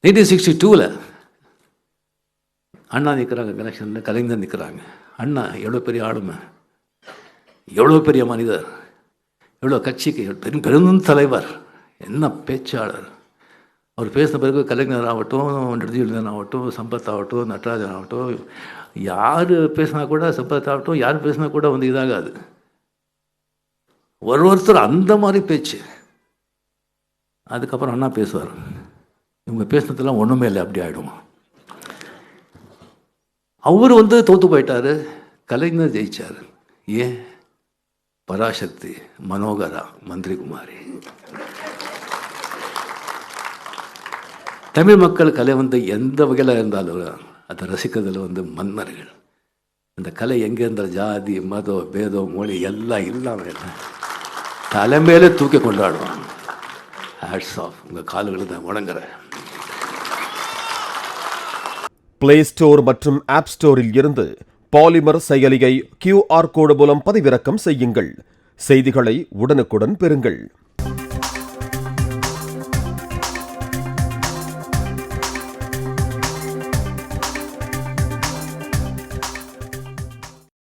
1962 அண்ணா நிற்கிறாங்க கனெக்ஷனில், கலைஞர் நிற்கிறாங்க. அண்ணா எவ்வளோ பெரிய ஆளுமை, எவ்வளோ பெரிய மனிதர், எவ்வளோ கட்சிக்கு பெரும் தலைவர், என்ன பேச்சாளர். அவர் பேசின பிறகு கலைஞர் ஆகட்டும், நெடுஞ்செழியன் ஆகட்டும், சம்பத் ஆகட்டும், நடராஜன் ஆகட்டும், யார் பேசினா கூட, சம்பத் ஆகட்டும், யார் பேசினா கூட வந்து இதாகாது. ஒருத்தர் அந்த மாதிரி பேச்சு. அதுக்கப்புறம் அண்ணா பேசுவார், இவங்க பேசுனதெல்லாம் ஒன்றுமே இல்லை, அப்படி ஆகிடும். அவர் வந்து தோற்று போயிட்டார், கலைஞர் ஜெயிச்சார். ஏன்? பராசக்தி, மனோகரா, மந்திரி குமாரி. தமிழ் மக்கள் கலை வந்து எந்த வகையில் இருந்தாலும் அதை ரசிக்கிறதுல வந்து மன்னர்கள். அந்த கலை எங்கே இருந்தால் ஜாதி மதம் பேதம் மொழி எல்லாம் இல்லாமல் தலைமையிலே தூக்கி கொண்டாடுவாங்க. ஹேட்ஸ் ஆஃப், உங்கள் கால்களுக்கு நான் வணங்குறேன். பிளே ஸ்டோர் மற்றும் ஆப் ஸ்டோரில் இருந்து பாலிமர் செயலியை QR கோடு மூலம் பதிவிறக்கம் செய்யுங்கள். செய்திகளை உடனுக்குடன் பெறுங்கள்.